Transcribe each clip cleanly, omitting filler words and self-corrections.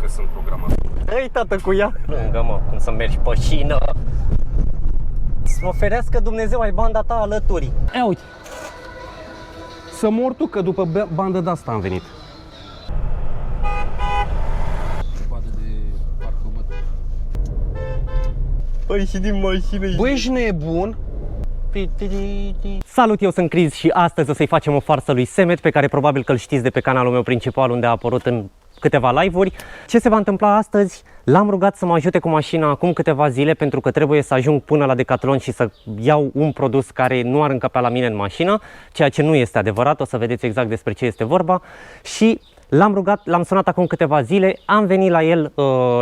că sunt programator. Ei, tată, cu ea. Lângă, mă, cum să mergi pe șină. Să mă ferească Dumnezeu, ai banda ta alături. Ia uite. Să mor tu, că după bandă de asta am venit. Păi și din mașină. Băi, ești nebun? Salut, eu sunt Criz și astăzi o să-i facem o farsă lui Semet, pe care probabil că îl știți de pe canalul meu principal, unde a apărut în câteva live-uri. Ce se va întâmpla astăzi? L-am rugat să mă ajute cu mașina acum câteva zile, pentru că trebuie să ajung până la Decathlon și să iau un produs care nu ar încăpea la mine în mașină, ceea ce nu este adevărat, o să vedeți exact despre ce este vorba. Și l-am rugat, l-am sunat acum câteva zile, am venit la el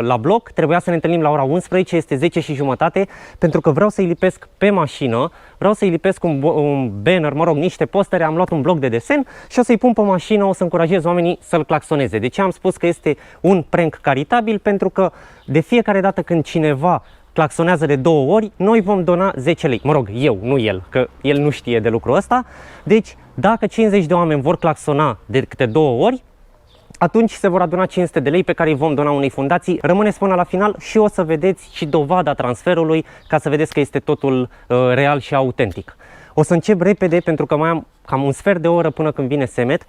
la bloc, trebuia să ne întâlnim la ora 11, este 10:30, pentru că vreau să-i lipesc pe mașină, vreau să-i lipesc un banner, mă rog, niște postere, am luat un bloc de desen și o să-i pun pe mașină, o să încurajez oamenii să-l claxoneze. De ce am spus că este un prank caritabil? Pentru că de fiecare dată când cineva claxonează de 2 ori, noi vom dona 10 lei. Mă rog, eu, nu el, că el nu știe de lucrul ăsta. Deci, dacă 50 de oameni vor claxona de câte 2 ori, atunci se vor aduna 500 de lei pe care îi vom dona unei fundații. Rămâneți până la final și o să vedeți și dovada transferului, ca să vedeți că este totul real și autentic. O să încep repede, pentru că mai am cam un sfert de oră până când vine Semet.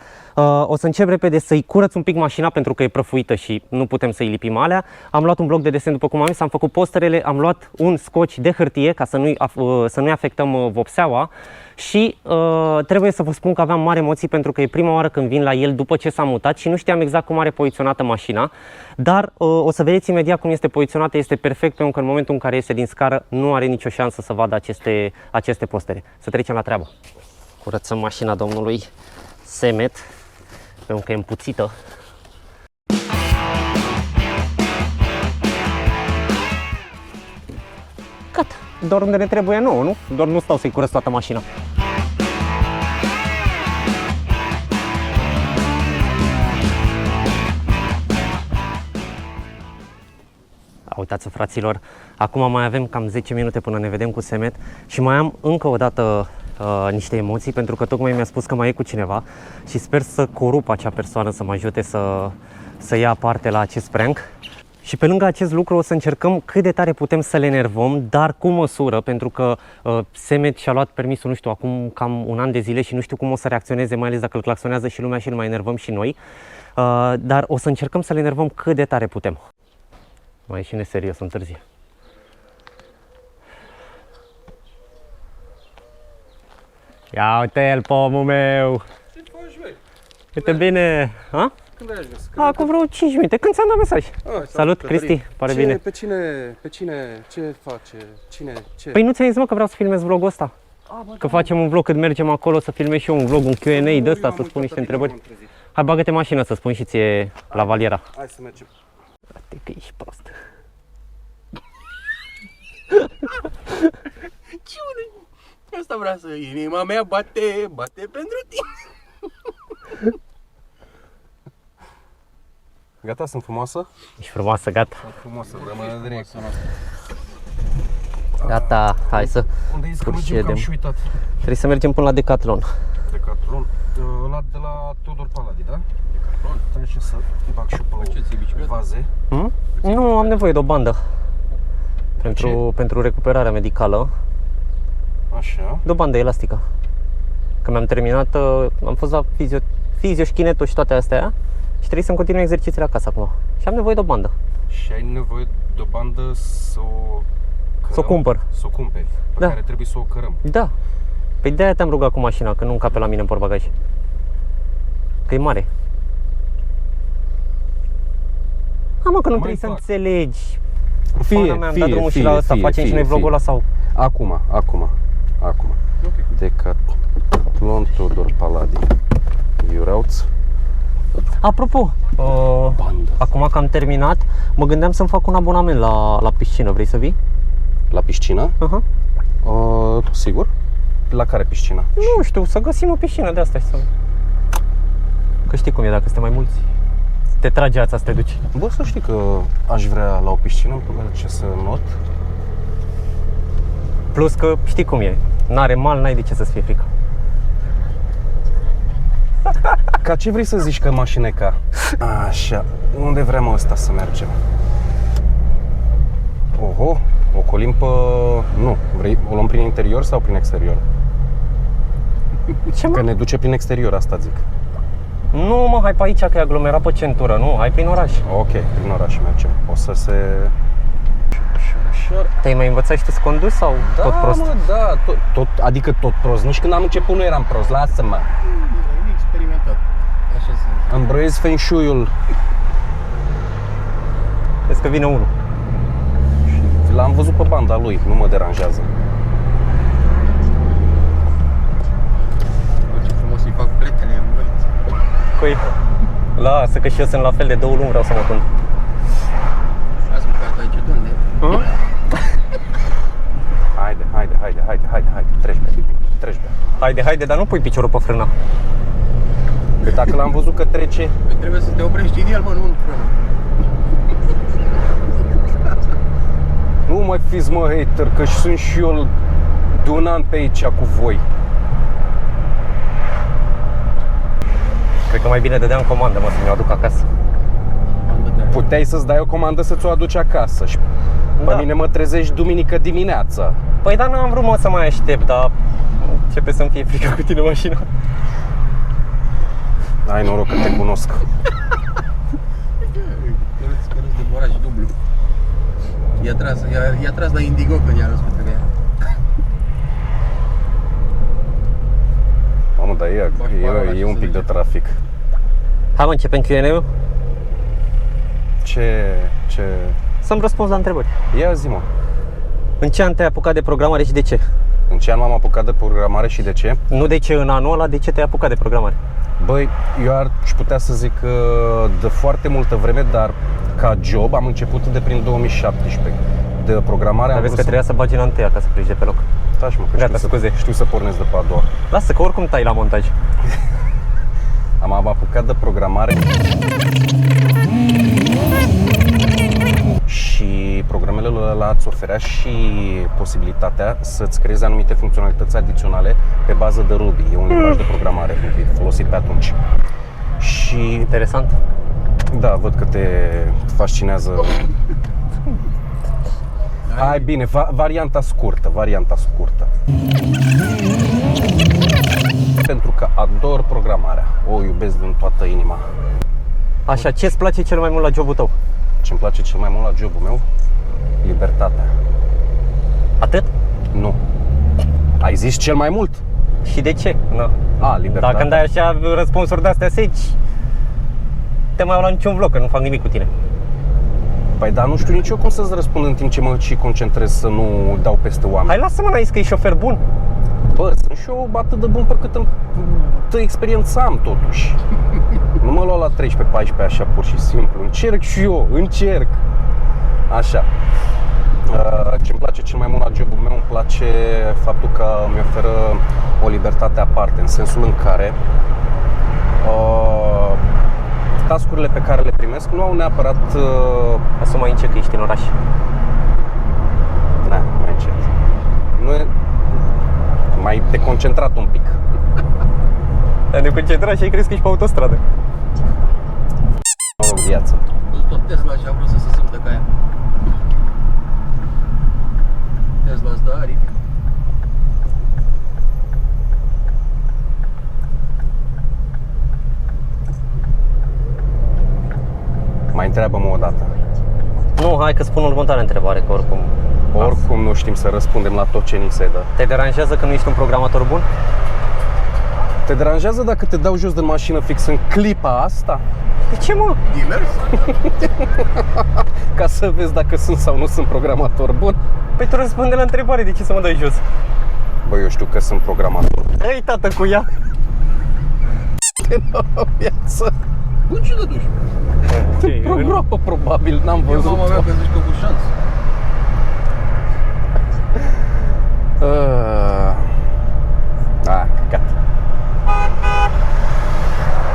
O să încep repede să-i curăț un pic mașina, pentru că e prăfuită și nu putem să-i lipim alea. Am luat un bloc de desen, după cum am zis, am făcut posterele, am luat un scoci de hârtie ca să nu-i afectăm vopseaua. Și trebuie să vă spun că aveam mari emoții, pentru că e prima oară când vin la el după ce s-a mutat și nu știam exact cum are poziționată mașina. Dar o să vedeți imediat cum este poziționată, este perfect, pentru că în momentul în care iese din scară nu are nicio șansă să vadă aceste postere. Să trecem la treabă. Curățăm mașina domnului Semet, pentru că e împuțită. Gata, doar unde ne trebuie nouă, nu? Doar nu stau să-i curăț toată mașina. Uitați, fraților, acum mai avem cam 10 minute până ne vedem cu Semet și mai am încă o dată niște emoții, pentru că tocmai mi-a spus că mai e cu cineva și sper să corup acea persoană să mă ajute să ia parte la acest prank. Și pe lângă acest lucru o să încercăm cât de tare putem să le enervăm, dar cu măsură, pentru că Semet și-a luat permisul, nu știu, acum cam un an de zile și nu știu cum o să reacționeze, mai ales dacă îl claxonează și lumea și îl mai enervăm și noi. Dar o să încercăm să le enervăm cât de tare putem. Mai e și neserios, întârzie. Ia uite-l, pomul meu! Ce faci, băi? Uite bine! Ha? Când ai ajuns? Acum vreo 5 minute, când ți-am dat mesaj. Salut, Cristi, pare bine. Pe cine, ce face? Ce? Păi nu ți-am zis, mă, că vreau să filmez vlogul ăsta? Că facem un vlog, când mergem acolo, să filmez și eu un vlog, un Q&A de ăsta, să spun niște întrebări. Hai, bagă-te mașină să spun și ție la valiera. Hai să mergem. Uite că ești prost. Ce unde? Asta vrea să... Inima mea bate pentru tine. Gata, sunt frumoasă? Ești frumoasă, gata. Frumoasă, rămâne direct. Gata, hai să Unde e că mergem, că am și uitat. Trebuie să mergem până la Decathlon. Decathlon, ăla de la Tudor Paladi, da? Decathlon. Stai așa să bag și pe vaze. Nu, am nevoie de o bandă. Pentru recuperarea medicală. Așa. De o bandă elastică. Că mi-am terminat, am fost la fizio și kineto și toate astea și trebuie să-mi continui exercițiile acasă acum. Și am nevoie de o bandă. Și ai nevoie de o bandă să o cărăm? Să o cumpăr. Să o cumperi, pe care trebuie să o cărăm. Da. Păi de-aia te-am rugat cu mașina, că nu încape la mine în portbagaj. Că e mare. Mă, că nu trebuie să înțelegi. Fie, am dat drumul și la ăsta, facem și noi vlogul ăla sau? Acum. Decathlon Tudor Paladi Iurauț. Apropo, acum că am terminat, mă gândeam să-mi fac un abonament la piscină, vrei să vii? La piscină? Sigur? La care piscină? Nu știu, să găsim o piscină de asta și să... Că știi cum e, dacă suntem mai mulți, te trage ața să te duci. Bă, să știi că aș vrea la o piscină, pentru ce să not. Plus că știi cum e, n-are mal, n-ai de ce să-ți fie frică. Ca ce vrei să zici că mașina e ca? Așa, unde vrem ăsta să mergem? Oho, ocolim pe... Nu, vrei, o luăm prin interior sau prin exterior? Ce, mă? Că ne duce prin exterior, asta zic. Nu, mă, hai pe aici, că e aglomerat pe centură, nu, hai prin oraș. Ok, prin oraș mergem. O să se... Ușor. Te-ai mai învățat și tu să conduci sau Da, tot prost? mă, da, adică tot prost. Nici când am început nu eram prost, lasă-mă. E experimentat. Așa sunt. Îmbrăiesc feng shui-ul. Vezi că vine unul. L-am văzut pe banda lui, nu mă deranjează. Ce frumos îi fac pletele în vânt. Cui? Lasă că și eu sunt la fel de 2 luni, vreau să mă tund. Ați mâncat aici de unde? Haide, treci pe. Haide, dar nu pui piciorul pe frână. Că dacă l-am văzut că trece, Păi trebuie să te oprești în el, mă, nu în frână. nu mai fiți, mă, hater, că sunt și eu de un an pe aici cu voi. Cred că mai bine dădeam comandă, mă, să mi-o aduc acasă. Puteai să-ți dai o comandă să ți-o aduci acasă și pe Da. mine mă trezești duminică dimineața. Păi dar n-am vrut, mă, să mai aștept, dar începe să-mi fie frică cu tine mașina. Ai noroc că te cunosc. Că nu-ți deboraj dublu. I-a tras la Indigo când i-a răspuns că ea. Mamă, dar e un pic de trafic. Hai, mă, începem Q&A-ul? Ce... Să-mi răspunzi la întrebări. Ia zi, mă. În ce an te-ai apucat de programare și de ce? În ce an m-am apucat de programare și de ce? Nu de ce în anul ăla, de ce te-ai apucat de programare? Băi, eu aș putea să zic că de foarte multă vreme, dar ca job am început de prin 2017. De programare Dar am vezi vrut că trebuia să bagi în a întâia ca să pleci de pe loc. Taci, mă, că Gata, scuze. știu să pornesc de pe a doua. Lasă că oricum tai la montaj. Am apucat de programare și programele ăla îți oferea și posibilitatea să-ți creezi anumite funcționalități adiționale pe bază de Ruby. E un limbaj de programare folosit pe atunci. Și Interesant. da, văd că te fascinează. Hai bine, varianta scurtă. Pentru că ador programarea. O iubesc din toată inima. Așa, ce-ți place cel mai mult la jobul tău? Ce-mi place cel mai mult la jobul meu? Libertatea. Atât? Nu. Ai zis cel mai mult? Și de ce? Na. Libertatea. Dacă îmi dai așa răspunsuri de-astea seci, te mai iau la niciun vlog, că nu fac nimic cu tine. Păi dar nu știu nici eu cum să-ți răspund în timp ce mă și concentrez să nu dau peste oameni. Hai, lasă-mă, n-ai zis că e șofer bun. Bă, sunt și eu atât de bun pe cât de experiență am totuși. Nu mă lua la 13-14 așa pur și simplu. Încerc și eu, încerc. Așa. Ce-mi place cel mai mult la jobul meu, îmi place faptul că mi oferă o libertate aparte, în sensul în care task-urile pe care le primesc nu au neapărat... Lasă mai încet că ești în oraș. Da, mai încet. Nu e... Mai deconcentrat un pic. Dar ne concentrat și ai crezut că ești pe autostradă. Noroc, viață. Tot Tesla și a vrut să se simtă ca ea. Tesla îți dă aripi. Mai întreabă-mă o dată. Nu, hai că spun următoarea întrebare, că oricum... Oricum nu știm să răspundem la tot ce ni se dă. Te deranjează că nu ești un programator bun? Te deranjează dacă te dau jos din mașină fix în clipa asta? De ce, mă? Divers? Ca să vezi dacă sunt sau nu sunt programator bun? Păi tu răspunde la întrebare, de ce să mă dai jos? Bă, eu știu că sunt programator. Ei, tată, cu ea! O viață. Bun, ce te duci? Într-o groapă, probabil, n-am Eu văzut. mama mea că zici că cu șansă. Căcat.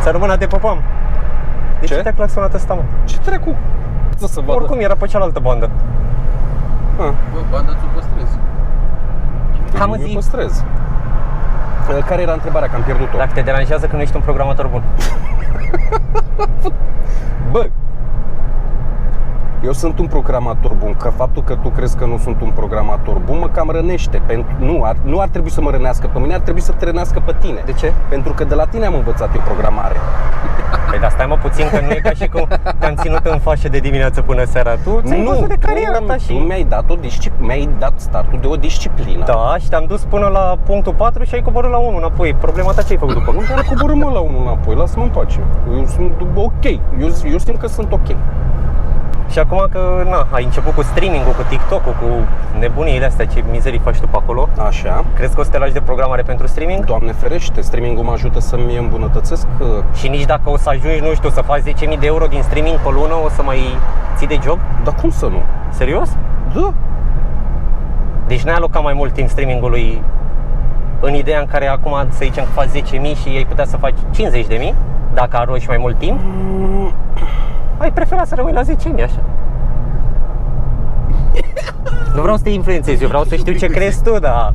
Ți-a rămânat de păpam. De ce Ce? te-a claxonat ăsta, mă? Ce trecu? Să vadă. Oricum era pe cealaltă bandă. Bă, banda ți-o păstrezi. Hai, mă, Eu zi. păstrez. Care era întrebarea? Că am pierdut-o. Dacă te deranjează că nu ești un programator bun. Bă, eu sunt un programator bun, că faptul că tu crezi că nu sunt un programator bun mă cam rănește. Nu ar trebui să mă rănească pe mine, ar trebui să te rănească pe tine. De ce? Pentru că de la tine am învățat eu programare. Păi dar stai mă puțin, că nu e ca și cum te-am ținut în fașă de dimineață până seara. Tu ți-ai văzut de cariera ta și... Tu mi-ai dat startul de o disciplină. Da, și te-am dus până la punctul 4 și ai coborât la 1 înapoi. Problema ta ce ai făcut după? Nu am coborât mă la unul înapoi, lasă-mă în pace. Eu sunt ok, eu simt că sunt ok. Și acum că ai început cu streaming-ul, cu TikTok-ul, cu nebuniile astea, ce mizerii faci tu pe acolo. Așa. Crezi că o să te lași de programare pentru streaming? Doamne ferește, streaming-ul mă ajută să-mi îmbunătățesc. Și nici dacă o să ajungi, nu știu, să faci 10.000 de euro din streaming pe lună, o să mai ții de job? Dar cum să nu? Serios? Da. Deci n-ai alocat mai mult timp streaming-ului în ideea în care acum, să zicem, că faci 10.000 și ai putea să faci 50.000, dacă aloci mai mult timp? Ai preferat să rămâi la 10.000, așa. Nu vreau să te influențezi, eu vreau să știu ce crezi tu, dar...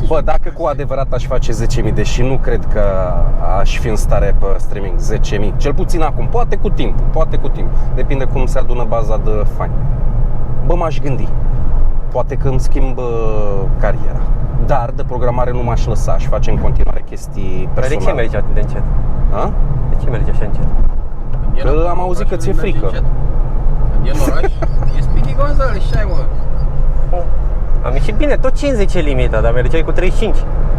Bă, dacă cu adevărat aș face 10.000, deși nu cred că aș fi în stare pe streaming 10.000, cel puțin acum, poate cu timp, depinde cum se adună baza de fani. Bă, m-aș gândi, poate că îmi schimb cariera, dar de programare nu m-aș lăsa, aș face în continuare chestii personale. De ce mergi atât de încet? A? De ce mergi așa încet? Că am auzit că ți-e frică. Când e în oraș, e Speedy Gonzales, și ai mă. Am ieșit bine, tot 50 e limita, dar mergeai cu 35.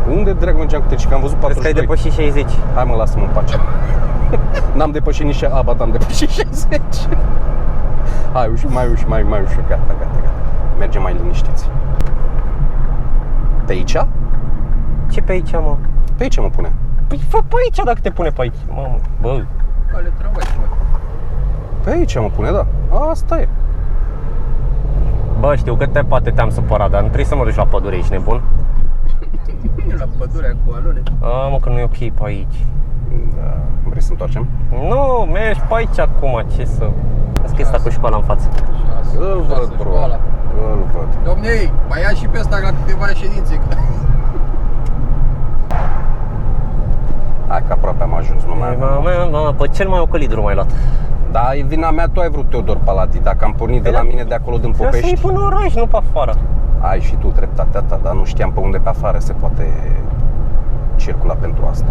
Unde drag mergeam cu 30? Că am văzut Crezi că ai 42. depășit 60. Hai mă, lasă-mă în pace. N-am depășit nici am depășit 60. Hai, mai ușor, gata. Mergem mai liniștiți. Pe aici? Ce pe aici, mă? Pe aici mă pune. Păi fă pe aici dacă te pune pe aici, mamă. Bă, Cale tramvai, mă. Pe aici mă pune, da. Asta e. bă, știu că te-am supărat, dar nu trebuie să mă duci la pădure, ești nebun? La pădurea cu alune. Mă, că nu e ok pe aici. Da. Vrei să întoarcem? Nu, mergi pe aici acum, ce să... Scrie asta cu școala în față. Îl văd, bro. Îl văd. Domne, mai ia și pe ăsta la câteva ședințe. Hai că aproape am ajuns, nu mai avem. Pe cel mai ocolit drum ai luat. Da, e vina mea, tu ai vrut Teodor Paladi. Dacă am pornit de la mine de acolo din Trebuie să Popești, iei până în oraș, nu pe afară. ai și tu dreptatea ta, dar nu știam pe unde pe afară se poate circula pentru asta.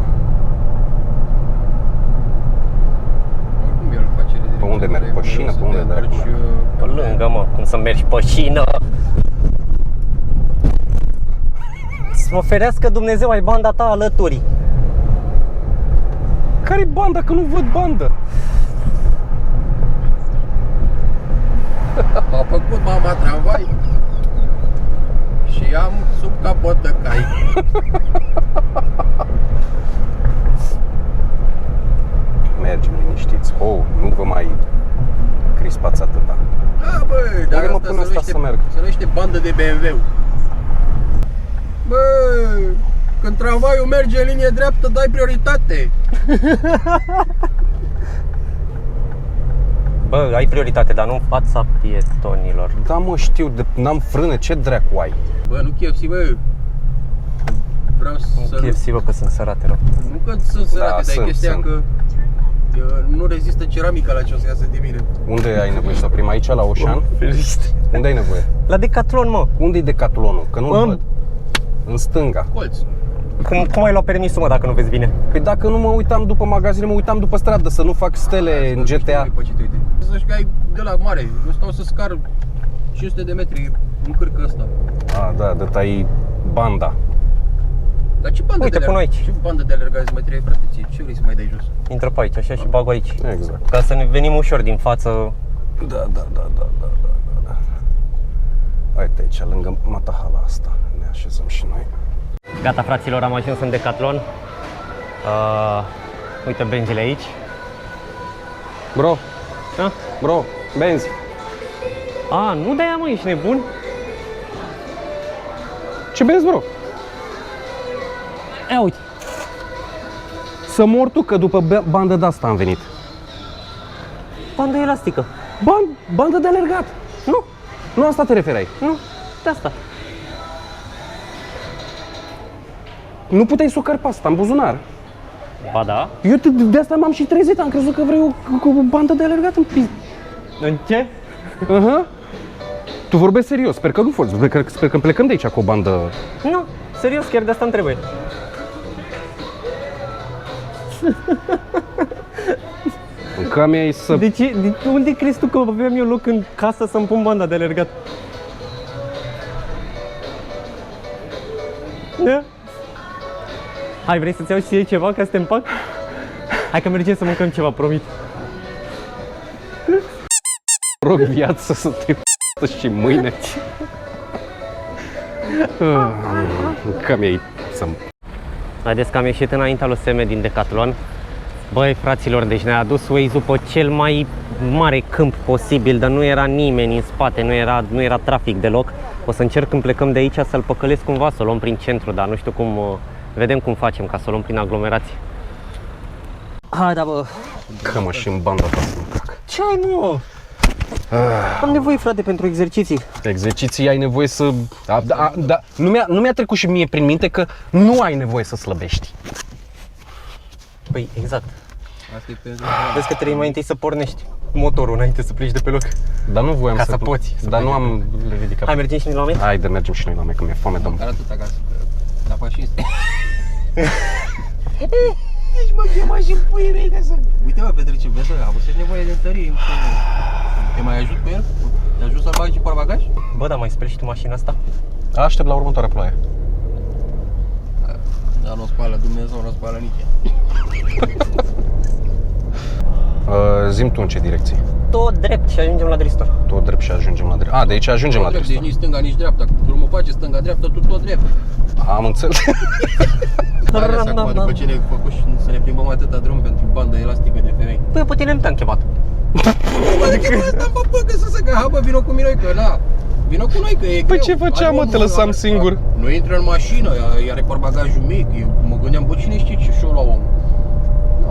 Oricum el face Pe unde merg? Pe șină? Pe unde dracu merg? Pe lângă, mă, cum să mergi pe șină. Să mă ferească Dumnezeu, ai banda ta alături. Care-i banda? Că nu văd bandă. A făcut mama tramvai și am sub capotă cai. Mergem liniștiți. Nu vă mai crispați atâta. Da, bă, dar Unde mă asta pune asta să merg? Se numește bandă de BMW. Bă, când tramvaiul merge în linie dreaptă, dai prioritate. Bă, ai prioritate, dar nu în fața pietonilor. Da, mă, știu, n-am frâne, ce dracu ai? Bă, nu KFC, bă. Vreau să... KFC, bă, că sunt sărate, rău. Nu că sunt sărate, dar e sunt, chestia sunt. că nu rezistă ceramica la ce o să iasă de mine. Unde ai nevoie să oprim? Aici, la Oșan? Unde ai nevoie? La Decathlon, mă. Unde-i Decathlonul? Că nu-l văd. În stânga. Colț. Cum ai luat permisul, mă, dacă nu vezi bine? Păi dacă nu mă uitam după magazine, mă uitam după stradă, să nu fac stele în GTA. Să știi că ai de la mare, eu stau să scar 500 de metri în cârcă ăsta. Da, dă-tai banda. Dar ce bandă Uite, de pun aici. Ce bandă de alergare să mai trebuie, frate? Ce vrei să mai dai jos? Intră pe aici, așa, și bag aici. Exact. Ca să ne venim ușor din față. Da. Uite aici, lângă matahala asta. Ne așezăm și noi. Gata, fraților, am ajuns în Decathlon. Uite benzile aici. Bro, Da? benzi. Nu de-aia, mă, ești nebun? Ce benzi, bro? Ia uite. Să mor tu, că după bandă de asta am venit. Bandă elastică. Bandă de alergat. Nu asta te referai. Nu, de asta. Nu puteai să o cări pe asta, în buzunar. Ba da. Eu de asta m-am și trezit, am crezut că vrei o bandă de alergat în pis. În ce? Tu vorbești serios, sper că nu sper că plecăm de aici cu o bandă. Nu, serios, chiar de asta îmi trebuie. În camera e să... De ce? Unde crezi tu că aveam eu loc în casă să-mi pun banda de alergat? Da? Hai, vrei să-ți iau și ție ceva ca să te împac? Hai că mergem să mâncăm ceva, promit. Rog viață să te și mâine. Cam ei să... Vedeți că am ieșit înaintea lui Seme din Decathlon. Băi, fraților, deci ne-a adus Waze-ul pe cel mai mare câmp posibil, dar nu era nimeni în spate, nu era trafic deloc. O să încerc când plecăm de aici să-l păcălesc cumva, să o luăm prin centru, dar nu știu cum, vedem cum facem ca să o luăm prin aglomerație. Hai, da, bă. Că mă și în banda ta să-mi cac. Ce ai, mă? Am nevoie, frate, pentru exerciții. Exerciții ai nevoie să... Da, nu mi-a trecut și mie prin minte că nu ai nevoie să slăbești. Păi, exact. Asta e pentru... Vezi că trebuie mai întâi să pornești motorul înainte să pleci de pe loc. Dar nu voiam Ca să poți să Dar nu pleci. am ridicat. Hai, mergem și noi la mine? Haide, mergem și noi la mea, că mi-e foame, dăm. Care atât acasă, la fascist. Deci mă chema și în puii mei ca să... Uite mă, Petrice, vezi, a avut nevoie de întărire. Te mai ajut cu el? Te ajut să-l bagi în portbagaj? Bă, dar mai speli și tu mașina asta? Aștept la următoarea ploaie. Dar nu o spală Dumnezeu, nu o spală nici ea. Zi-mi tu în ce direcție. Tot drept și ajungem la Dristor. Tot drept și ajungem la drept. De aici ajungem la drept. Deci nici stânga, nici dreapta. Drumul face stânga-dreapta, tu tot drept. Am înțeles. Hai ales acum, după ce ne-ai făcut și să ne plimbăm atâta drum pentru bandă elastică de femei. Păi, pe tine nu te-am chemat. Bă, de ce asta, bă, că să se găha, bă, vino cu mine, că na. Vino cu noi, că e greu. Păi ce făceam, mă, te lăsam singur? Nu intră în mașină, ea are portbagajul mic. Eu mă gândeam, bă, cine știe ce și-o lua omul.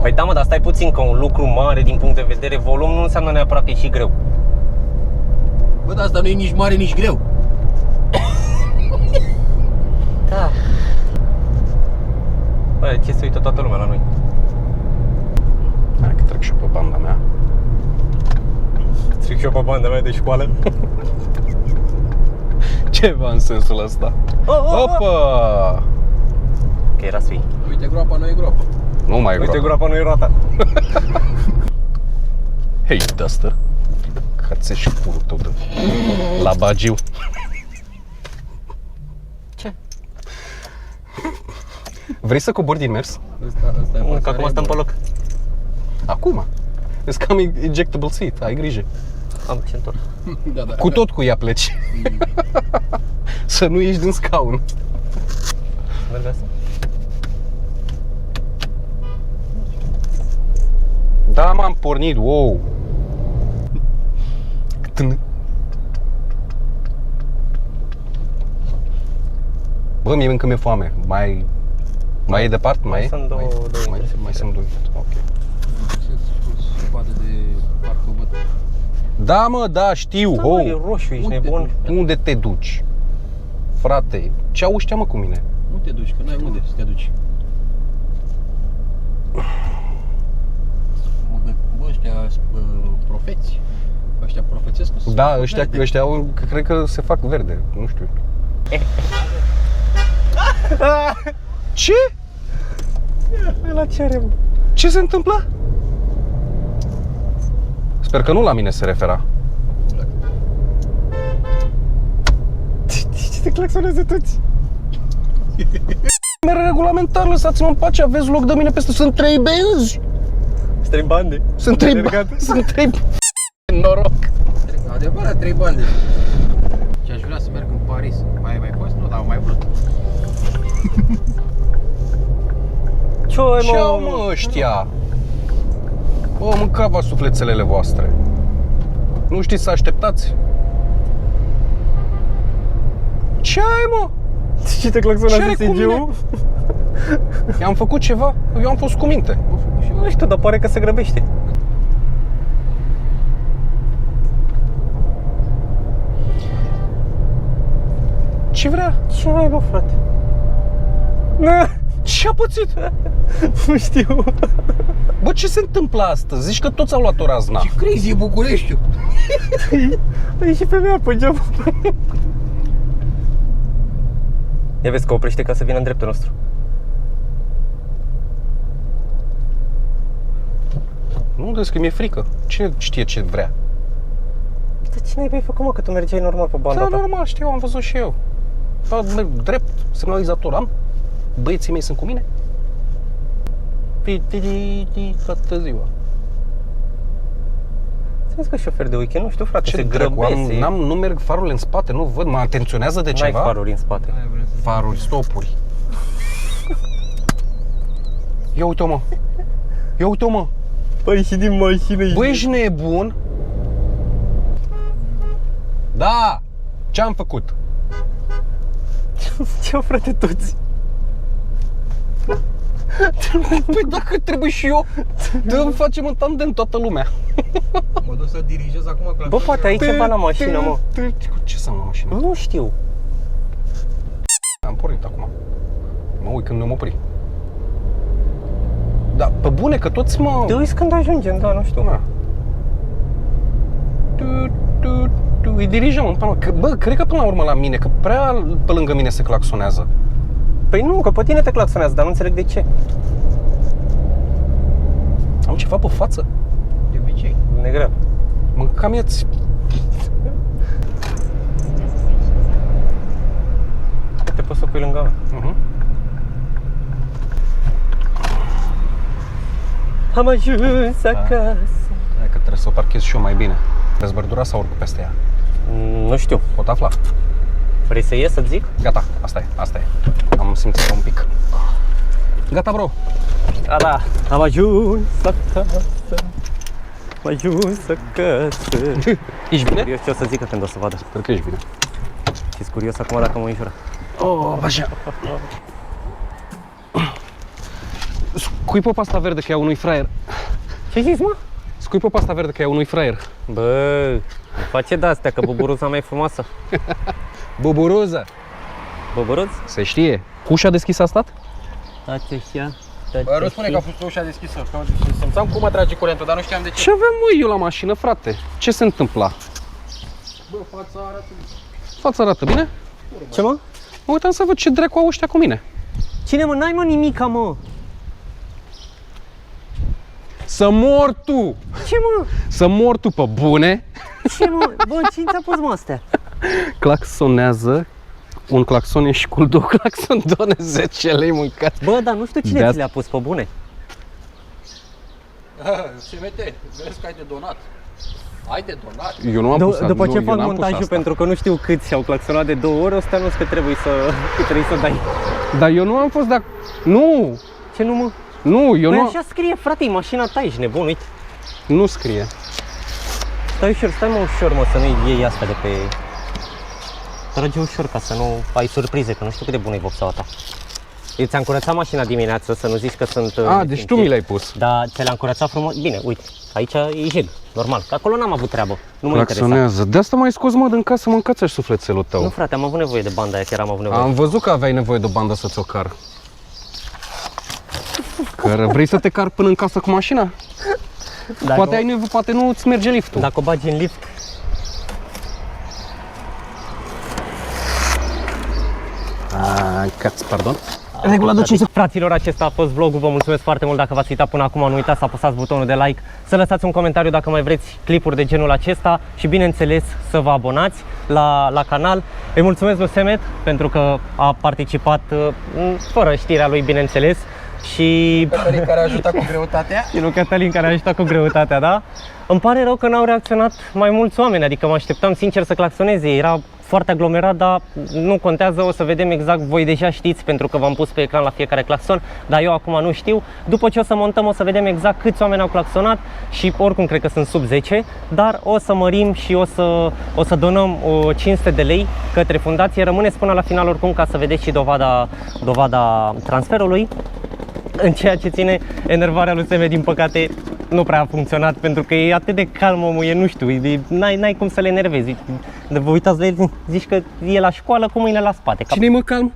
Păi da, mă, dar stai puțin, că un lucru mare din punct de vedere volum nu înseamnă neapărat că e și greu. Bă, dar asta nu e nici mare, nici greu. Da. Bă, ce se uită toată lumea la noi? Hai că trec și pe banda mea. Stric și eu pe banda mea de școală. Ceva în sensul ăsta. Opa! Că era sui. Uite, groapa nu e groapă. Nu mai e Uite, groapă. groapa nu e roata. Hei, Duster. Că-ți-și purul tău de... La bagiu. Ce? Vrei să cobori din mers? Asta e Că acum stăm pe loc. Acum. Îți cam ejectable seat, ai grijă. Am centur. Da, da. Cu tot cu ea pleci. Să nu ieși din scaun. Merg asta? Da, m-am pornit, wow. Bă, mie încă mi-e foame. Mai e departe? Mai e? Sunt două Mai sunt două. Ok. Se poate de parcă văd. Da, mă, da, știu. Da, mă, e roșu, ești nebun. Unde te duci? Frate, ce au ăștia, mă, cu mine? Nu te duci, că n-ai unde să te duci. Bă, ăștia profeți. Ăștia profețesc că Da, ăștia au, cred că se fac verde, nu știu. Ce? La ce are, mă? Ce se întâmplă? Sper că nu la mine se refera. Ce te claxonează toți? Mere regulamentar, lăsați-mă în pace, aveți loc de mine peste... Sunt 3 benzi! Stai bande. Sunt 3 Sunt 3 noroc! Adevărat, 3 bande. Și aș vrea să merg în Paris. Mai fost? Nu, dar am mai vrut. Ce au, mă, ăștia? Bă, mâncava sufletelele voastre. Nu știți să așteptați? Ce ai, mă? Ce te claxonează Ce are cu SG-ul? I-am făcut ceva? Eu am fost cu minte. Nu știu, dar pare că se grăbește. Ce vrea? Ce ai, mă, frate? Ce a pățit? Nu știu. Bă, ce se întâmplă astăzi? Zici că toți au luat o razna. Ce crazy e Bucureștiul. E și femeia pe geam. Ia vezi că oprește ca să vină în dreptul nostru. Nu, deci că mi-e frică. Cine știe ce vrea? Dar cine ai făcut, mă, că tu mergeai normal pe banda Da, ta? normal, știu, am văzut și eu. Da, merg drept, semnalizator am. Băieții mei sunt cu mine. Toată ziua. Ți-am că șofer de weekend, nu știu, frate, Ce se dracu, grăbesc. nu merg farurile în spate, nu văd, mă atenționează de N-ai ceva. faruri în spate. Faruri, stopuri. Ia uite-o, mă. Ia uite-o, mă. Păi și din mașină. Băi, ești nebun? Da! Ce-am făcut? Ce frate, toți? Păi dacă trebuie și eu, dă facem în tandem toată lumea. Mă duc să dirigez acum. Bă, poate ai ceva la mașină, mă. Ce să am la mașină? Nu știu. Am pornit acum. Mă uit când ne-am oprit. Da, pe bune că toți mă... Te uiți când ajungem, da, nu știu. Da. Îi dirijăm în pană. Bă, cred că până la urmă la mine, că prea pe lângă mine se claxonează. Păi nu, că pe tine te claxonează, dar nu înțeleg de ce. Am ceva pe față. De obicei. Negră. Mă cam ieți. Te poți să pui lângă mine. Am ajuns acasă. Hai că trebuie să o parchez și eu mai bine. Vezi bărdura sau urc peste ea? Nu știu. Pot afla. Vrei să ies să-ți zic? Gata, asta e. Am simțit un pic. Gata, bro. A, da. Am ajuns acasă. Am ajuns acasă. Ești bine? Curios ce o să zică când o să vadă. Sper că ești bine. Și-s curios acum dacă mă înjură. Oh, așa. Scuipă pasta verde că e a unui fraier. Ce zici, mă? Scuipă pasta verde că e a unui fraier. Bă, face de-astea, că buburuza mai e frumoasă. Buburuză. Buburuz? Se știe. Cu ușa deschisă a stat? Așa. Bă, nu spune că a fost ușa deschisă. Că simțeam cum mă trage curentul, dar nu știam de ce. Ce avem, mă, eu la mașină, frate? Ce se întâmpla? Bă, fața arată. Fața arată bine? Ce, mă? Mă uitam să văd ce dracu au ăștia cu mine. Cine, mă? N-ai, mă, nimica, mă. Să mor tu! Ce, mă? Să mor tu pe bune! Ce, mă? Bă, cine ți-a pus, mă, astea? Claxonează. Un claxon e și cu două claxon, doamne, 10 lei mâncați. Bă, dar nu știu cine De-asta- ți le-a pus pe bune. CMT, vezi că ai de donat. Ai de donat. Eu nu am pus După nu, ce eu fac n-am pus montajul, asta. pentru că nu știu câți au claxonat de 2 ori, o să te anunț că trebuie să dai. Dar eu nu am fost, dar... Nu! Ce nu, mă? Nu, eu Păi nu... așa scrie, frate, e mașina ta, ești nebun, uite. Nu scrie. Stai ușor, stai mă ușor, mă, să nu iei asta de pe... Trage ușor ca să nu ai surprize, că nu știu cât de bună e vopseaua ta. Eu ți-am curățat mașina dimineață, să nu zici că sunt... Deci tu mi l-ai pus. Da, ți le-am curățat frumos. Bine, uite, aici e jeg, normal, că acolo n-am avut treabă. Nu mă interesa. Claxonează. De asta m-ai scos, mă, din casă să mă încățești sufletelul tău. Nu, frate, am avut nevoie de banda aia, chiar am avut nevoie. Am văzut că aveai nevoie de o bandă să ți-o car. Că vrei să te car până în casă cu mașina? Dacă Poate ai nevoie, poate nu îți merge liftul. Dacă o bagi în lift, Cați, pardon. regula de 5. Fraților, acesta a fost vlogul, vă mulțumesc foarte mult dacă v-ați uitat până acum, nu uitați să apăsați butonul de like, să lăsați un comentariu dacă mai vreți clipuri de genul acesta și bineînțeles să vă abonați la canal. Îi mulțumesc lui Semet pentru că a participat fără știrea lui, bineînțeles. Și Cătălin care a ajutat cu greutatea. și lui Cătălin care a ajutat cu greutatea, da? Îmi pare rău că n-au reacționat mai mulți oameni, adică mă așteptam sincer să claxoneze, era foarte aglomerat, dar nu contează, o să vedem exact, voi deja știți pentru că v-am pus pe ecran la fiecare claxon, dar eu acum nu știu. După ce o să montăm o să vedem exact câți oameni au claxonat și oricum cred că sunt sub 10, dar o să mărim și o să donăm 500 de lei către fundație. Rămâneți până la final oricum ca să vedeți și dovada transferului. În ceea ce ține enervarea lui Seme, din păcate, nu prea a funcționat pentru că e atât de calm omul, nu știu, n-ai cum să le enervezi. Vă uitați la el, zici că e la școală cu mâinile la spate. Cine-i mă calm?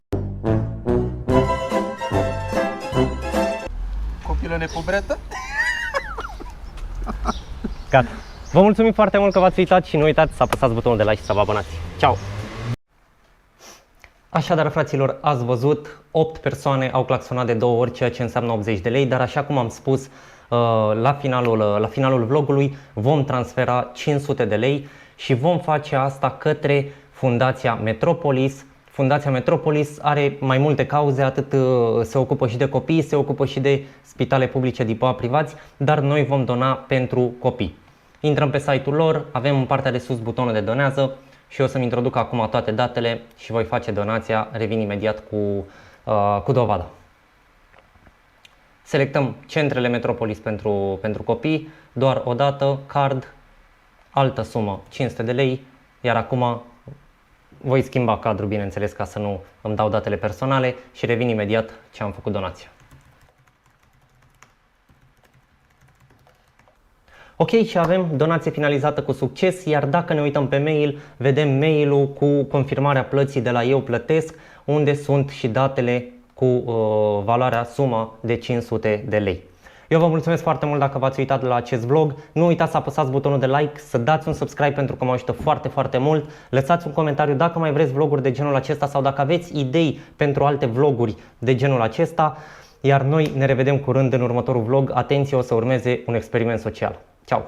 Pune-ne pe bretă. Gata. Vă mulțumim foarte mult că v-ați uitat și nu uitați să apăsați butonul de like și să vă abonați. Ciao! Așadar, fraților, ați văzut, 8 persoane au claxonat de 2 ori, ceea ce înseamnă 80 de lei, dar așa cum am spus, la finalul vlogului vom transfera 500 de lei și vom face asta către Fundația Metropolis. Fundația Metropolis are mai multe cauze, atât se ocupă și de copii, se ocupă și de spitale publice din privați, dar noi vom dona pentru copii. Intrăm pe site-ul lor, avem în partea de sus butonul de donează și o să-mi introduc acum toate datele și voi face donația, revin imediat cu dovada. Selectăm centrele Metropolis pentru copii, doar o dată, card, altă sumă, 500 de lei, iar acum voi schimba cadrul, bineînțeles, ca să nu îmi dau datele personale și revin imediat ce am făcut donația. Ok, și avem donație finalizată cu succes, iar dacă ne uităm pe mail, vedem mailul cu confirmarea plății de la Eu Plătesc, unde sunt și datele cu valoarea sumă de 500 de lei. Eu vă mulțumesc foarte mult dacă v-ați uitat la acest vlog. Nu uitați să apăsați butonul de like, să dați un subscribe pentru că mă ajută foarte, foarte mult. Lăsați un comentariu dacă mai vreți vloguri de genul acesta sau dacă aveți idei pentru alte vloguri de genul acesta. Iar noi ne revedem curând în următorul vlog. Atenție, o să urmeze un experiment social. Ciao!